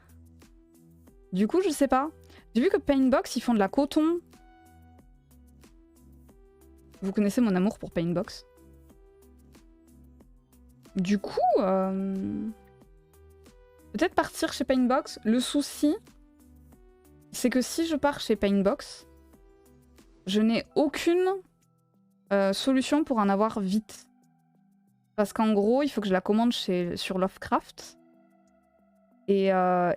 Du coup, je sais pas. J'ai vu que Paintbox, ils font de la coton. Vous connaissez mon amour pour Paintbox. Du coup, peut-être partir chez Paintbox. Le souci, c'est que si je pars chez Paintbox, je n'ai aucune solution pour en avoir vite. Parce qu'en gros, il faut que je la commande sur Lovecraft. Et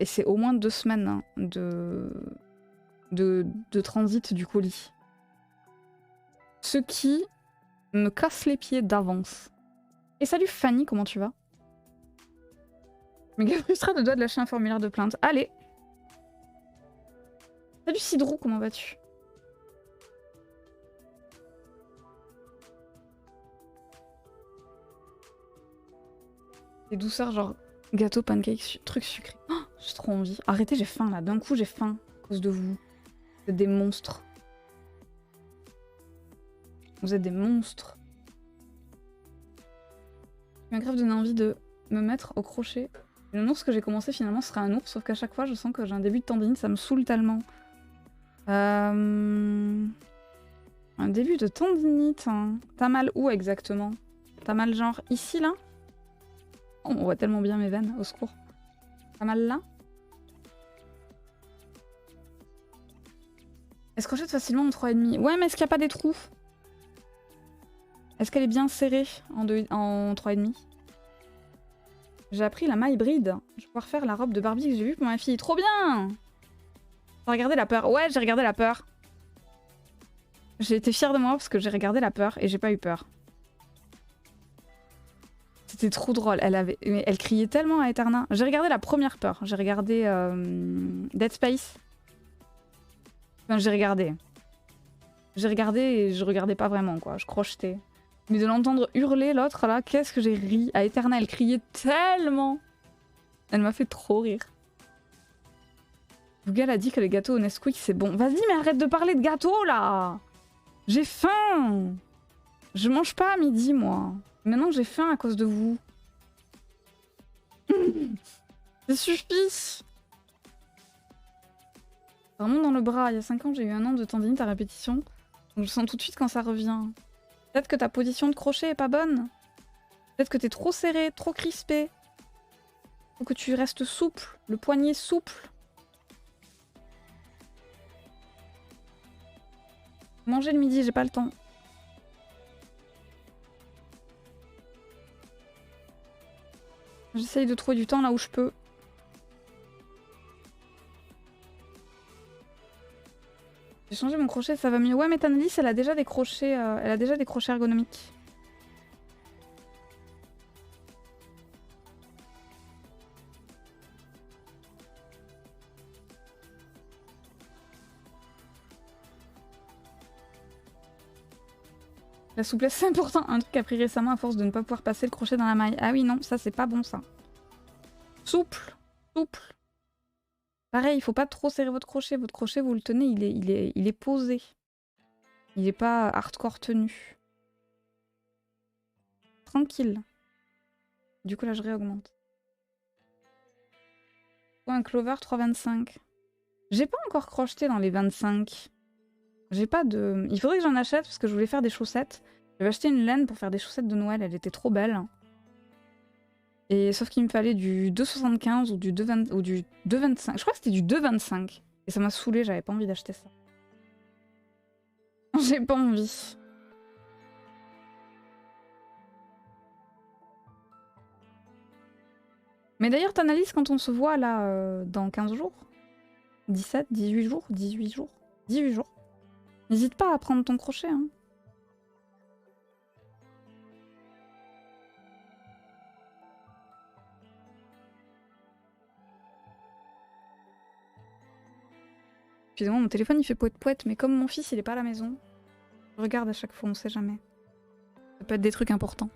c'est au moins 2 semaines hein, de transit du colis. Ce qui me casse les pieds d'avance. Et salut Fanny, comment tu vas? Méga frustrée de doigt de lâcher un formulaire de plainte. Allez. Salut Cidrou, comment vas-tu? Des douceurs genre gâteau, pancake, truc sucré. Oh, j'ai trop envie. Arrêtez, j'ai faim là. D'un coup, j'ai faim à cause de vous. Vous êtes des monstres. Vous êtes des monstres. Il m'a grave donné envie de me mettre au crochet. Et le ours que j'ai commencé finalement serait un ours, sauf qu'à chaque fois, je sens que j'ai un début de tendinite, ça me saoule tellement. Un début de tendinite. Hein. T'as mal où exactement? T'as mal genre ici là? Oh, on voit tellement bien mes veines, au secours. T'as mal là? Elle se crochette facilement en 3,5. Ouais, mais est-ce qu'il n'y a pas des trous? Est-ce qu'elle est bien serrée en 3,5? J'ai appris la maille bride. Je vais pouvoir faire la robe de Barbie que j'ai vue pour ma fille. Trop bien! T'as regardé la peur? Ouais, j'ai regardé la peur. J'ai été fière de moi parce que j'ai regardé la peur et j'ai pas eu peur. C'était trop drôle. Elle criait tellement à Eterna. J'ai regardé la première peur. J'ai regardé Dead Space. Enfin, j'ai regardé. J'ai regardé et je regardais pas vraiment, quoi. Je crochetais. Mais de l'entendre hurler, l'autre, là, qu'est-ce que j'ai ri. À Eterna, elle criait tellement. Elle m'a fait trop rire. Google a dit que les gâteaux au Nesquik, c'est bon. Vas-y, mais arrête de parler de gâteaux, là. J'ai faim. Je mange pas à midi, moi. Maintenant, j'ai faim à cause de vous. Ça suffit. Vraiment dans le bras. Il y a 5 ans, j'ai eu 1 an de tendinite à répétition. Donc je sens tout de suite quand ça revient. Peut-être que ta position de crochet est pas bonne. Peut-être que t'es trop serré, trop crispé. Faut que tu restes souple. Le poignet souple. Manger le midi, j'ai pas le temps. J'essaye de trouver du temps là où je peux. J'ai changé mon crochet, ça va mieux. Ouais, mais Tanalis, elle a déjà des crochets, ergonomiques. La souplesse, c'est important. Un truc appris récemment à force de ne pas pouvoir passer le crochet dans la maille. Ah oui, non, ça c'est pas bon ça. Souple, souple. Pareil, il faut pas trop serrer votre crochet. Votre crochet, vous le tenez, il est posé. Il est pas hardcore tenu. Tranquille. Du coup là, je réaugmente. Un clover 3,25. J'ai pas encore crocheté dans les 25. J'ai pas de... Il faudrait que j'en achète parce que je voulais faire des chaussettes. J'avais acheté une laine pour faire des chaussettes de Noël, elle était trop belle. Et sauf qu'il me fallait du 2,75 ou du 2,25. Je crois que c'était du 2,25. Et ça m'a saoulé, j'avais pas envie d'acheter ça. J'ai pas envie. Mais d'ailleurs, t'analyses quand on se voit là dans 15 jours 17, 18 jours 18 jours 18 jours. N'hésite pas à prendre ton crochet, hein. Excusez-moi, mon téléphone il fait poète-poète, mais comme mon fils il est pas à la maison, je regarde à chaque fois, on sait jamais. Ça peut être des trucs importants.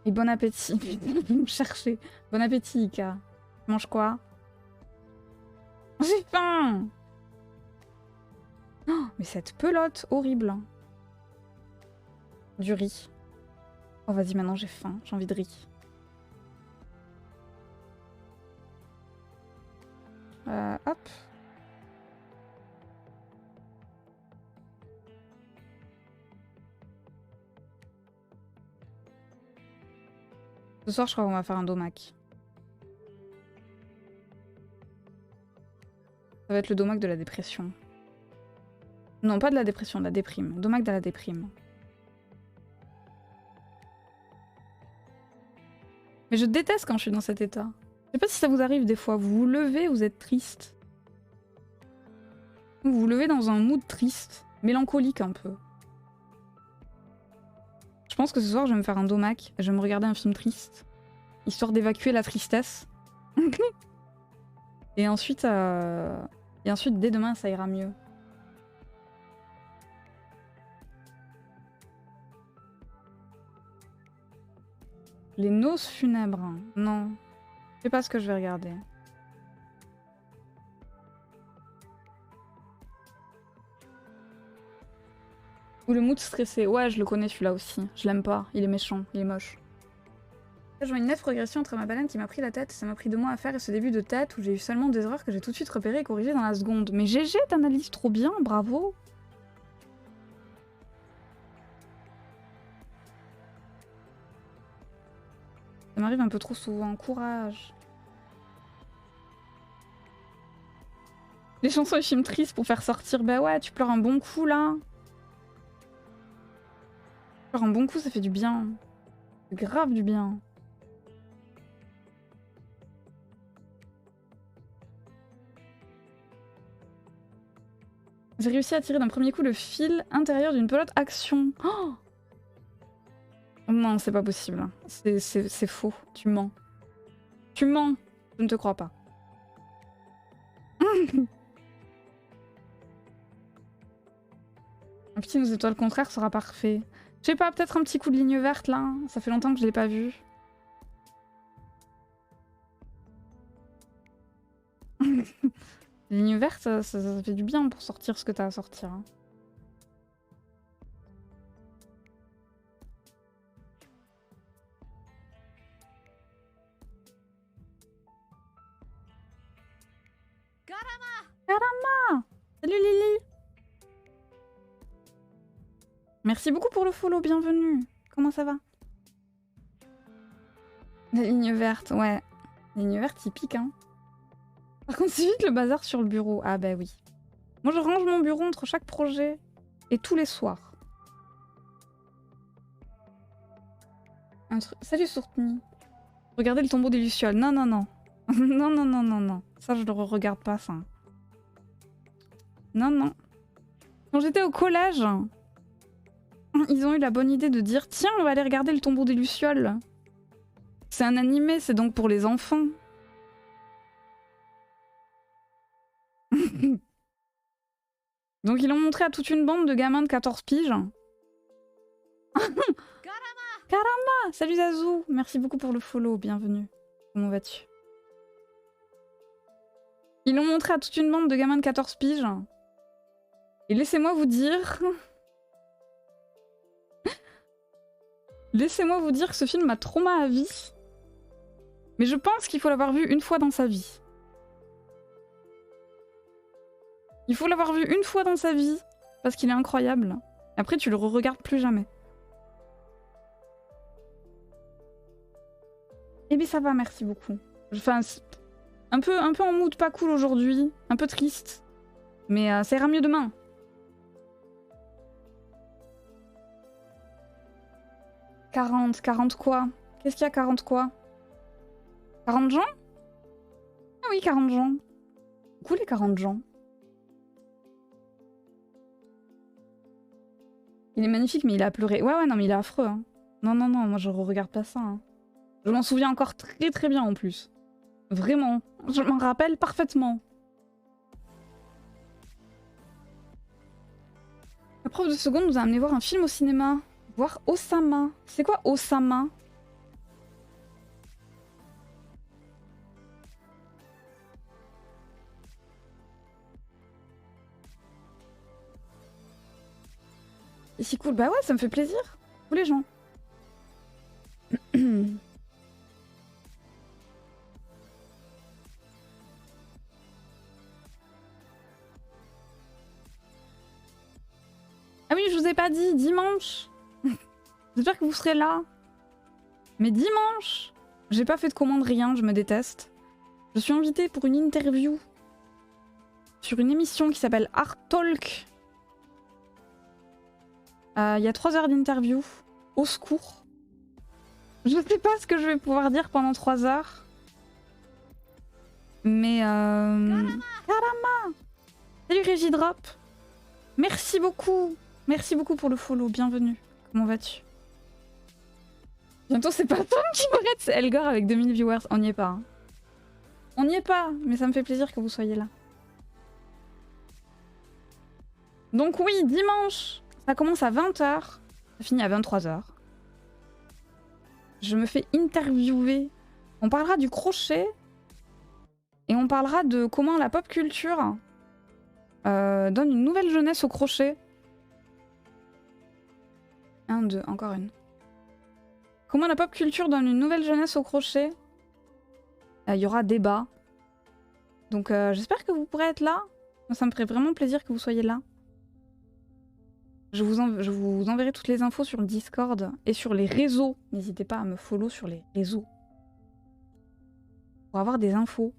Et bon appétit. Vous me cherchez. Bon appétit, Ika. Tu manges quoi? J'ai faim. Oh, mais cette pelote horrible. Du riz. Oh vas-y, maintenant j'ai faim. J'ai envie de riz. Hop. Ce soir, je crois qu'on va faire un domac. Ça va être le domac de la dépression. Non, pas de la dépression, de la déprime. Domac de la déprime. Mais je déteste quand je suis dans cet état. Je sais pas si ça vous arrive des fois. Vous vous levez, vous êtes triste. Vous vous levez dans un mood triste, mélancolique un peu. Je pense que ce soir, je vais me faire un domac. Je vais me regarder un film triste, histoire d'évacuer la tristesse. Et ensuite, dès demain, ça ira mieux. Les noces funèbres. Non. Je sais pas ce que je vais regarder. Ou le mood stressé. Ouais, je le connais celui-là aussi. Je l'aime pas. Il est méchant. Il est moche. Je vois une nette progression entre ma baleine qui m'a pris la tête. Ça m'a pris 2 mois à faire et ce début de tête où j'ai eu seulement des erreurs que j'ai tout de suite repérées et corrigées dans la seconde. Mais GG, t'analyses trop bien. Bravo. Ça m'arrive un peu trop souvent. Courage. Les chansons et films tristes pour faire sortir. Bah ouais, tu pleures un bon coup là. Tu pleures un bon coup, ça fait du bien. C'est grave du bien. J'ai réussi à tirer d'un premier coup le fil intérieur d'une pelote action. Oh non, c'est pas possible. C'est faux. Tu mens. Tu mens. Je ne te crois pas. Un petit nos étoiles contraires sera parfait. Je sais pas, peut-être un petit coup de ligne verte là. Ça fait longtemps que je l'ai pas vu. Ligne verte, ça fait du bien pour sortir ce que t'as à sortir. Hein. Karama! Salut Lily! Merci beaucoup pour le follow, bienvenue. Comment ça va? La ligne verte, ouais. La ligne verte, il pique, hein. Par contre, c'est vite le bazar sur le bureau. Ah bah oui. Moi, je range mon bureau entre chaque projet et tous les soirs. Salut Sourtni. Regardez le tombeau des Lucioles. Non, non, non. Non, non, non, non, non. Ça, je le regarde pas, ça. Non, non. Quand j'étais au collège, ils ont eu la bonne idée de dire tiens, on va aller regarder le tombeau des Lucioles. C'est un animé, c'est donc pour les enfants. Donc ils l'ont montré à toute une bande de gamins de 14 piges. Karama! Salut Zazou! Merci beaucoup pour le follow, bienvenue. Comment vas-tu? Ils l'ont montré à toute une bande de gamins de 14 piges. Et laissez-moi vous dire... laissez-moi vous dire que ce film m'a trauma à vie. Mais je pense qu'il faut l'avoir vu une fois dans sa vie. Il faut l'avoir vu une fois dans sa vie, parce qu'il est incroyable. Après, tu le re-regardes plus jamais. Eh bien, ça va, merci beaucoup. Enfin, un peu en mood pas cool aujourd'hui, un peu triste. Mais ça ira mieux demain. « 40 quoi? Qu'est-ce qu'il y a 40 quoi? 40 gens? Ah oui, 40 gens. Coucou les 40 gens. Il est magnifique, mais il a pleuré. Ouais, non, mais il est affreux. Hein. Non, non, non, moi je regarde pas ça. Hein. Je m'en souviens encore très très bien en plus. Vraiment. Je m'en rappelle parfaitement. La prof de seconde nous a amené voir un film au cinéma. Voir Osama. C'est quoi Osama? Et si cool. Bah ouais, ça me fait plaisir. Tous les gens. Ah oui, je vous ai pas dit, dimanche. J'espère que vous serez là. Mais dimanche, j'ai pas fait de commande, rien, je me déteste. Je suis invitée pour une interview sur une émission qui s'appelle Art Talk. Il y a 3 heures d'interview. Au secours. Je sais pas ce que je vais pouvoir dire pendant 3 heures. Mais Karama. Salut Régidrop. Merci beaucoup. Merci beaucoup pour le follow, bienvenue. Comment vas-tu? Bientôt c'est pas Tom qui m'arrête, c'est Elgor avec 2000 viewers. On n'y est pas. Hein. On n'y est pas, mais ça me fait plaisir que vous soyez là. Donc oui, dimanche, ça commence à 20 h, ça finit à 23 h. Je me fais interviewer. On parlera du crochet et on parlera de comment la pop culture donne une nouvelle jeunesse au crochet. 1, 2, encore une. Comment la pop culture donne une nouvelle jeunesse au crochet. Il y aura débat. Donc j'espère que vous pourrez être là. Moi, ça me ferait vraiment plaisir que vous soyez là. Je vous enverrai toutes les infos sur le Discord et sur les réseaux. N'hésitez pas à me follow sur les réseaux. Pour avoir des infos.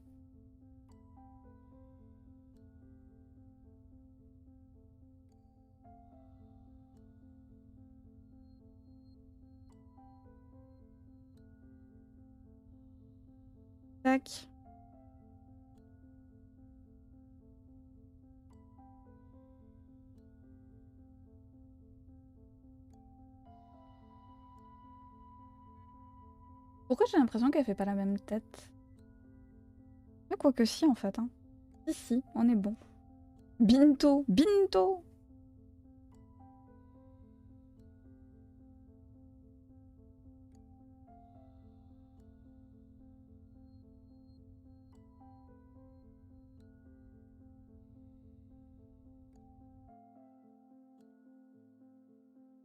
Tac. Pourquoi j'ai l'impression qu'elle fait pas la même tête? Mais quoique si en fait. Hein. Si, on est bon. Binto, Binto.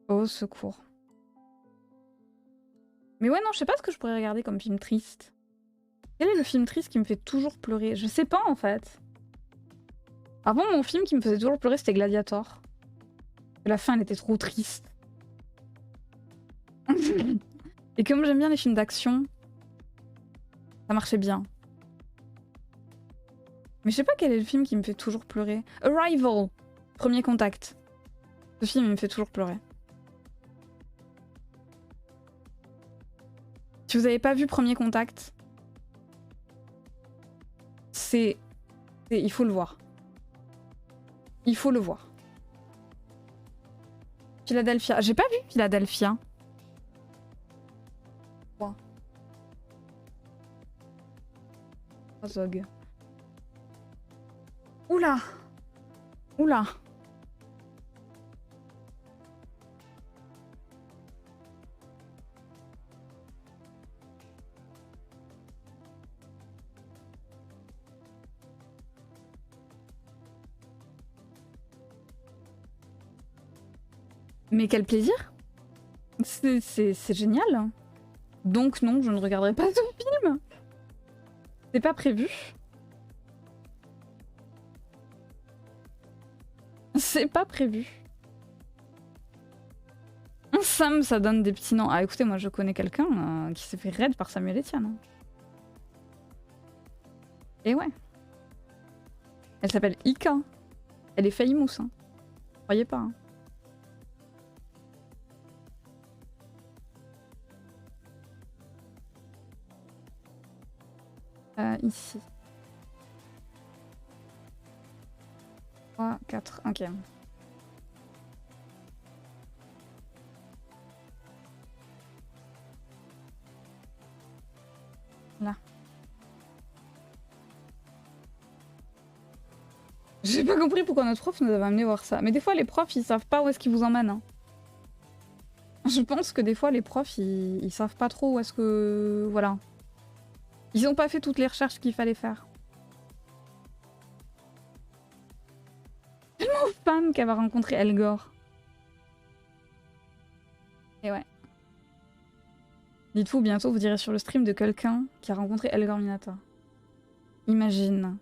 Au secours. Mais ouais, non, je sais pas ce que je pourrais regarder comme film triste. Quel est le film triste qui me fait toujours pleurer? Je sais pas en fait. Avant, mon film qui me faisait toujours pleurer, c'était Gladiator. La fin, elle était trop triste. Et comme j'aime bien les films d'action, ça marchait bien. Mais je sais pas quel est le film qui me fait toujours pleurer. Arrival, Premier Contact. Ce film, il me fait toujours pleurer. Si vous avez pas vu Premier Contact, il faut le voir. Il faut le voir. Philadelphia. J'ai pas vu Philadelphia. Quoi? Zog. Oula. Oula. Mais quel plaisir! C'est génial! Donc non, je ne regarderai pas ce film! C'est pas prévu. C'est pas prévu. Sam, ça donne des petits noms. Ah écoutez, moi je connais quelqu'un qui s'est fait raid par Samuel Etienne. Hein. Et ouais. Elle s'appelle Ika. Elle est famous. Hein. Croyez pas. Hein. Ici. 3, 4, ok. Là. J'ai pas compris pourquoi notre prof nous avait amené voir ça. Mais des fois, les profs, ils savent pas où est-ce qu'ils vous emmènent. Hein. Je pense que des fois, les profs, ils savent pas trop où est-ce que... Voilà. Ils ont pas fait toutes les recherches qu'il fallait faire. Tellement fan qu'elle va rencontrer El Gore. Et ouais. Dites-vous, bientôt, vous direz sur le stream de quelqu'un qui a rencontré El Gore Minata. Imagine.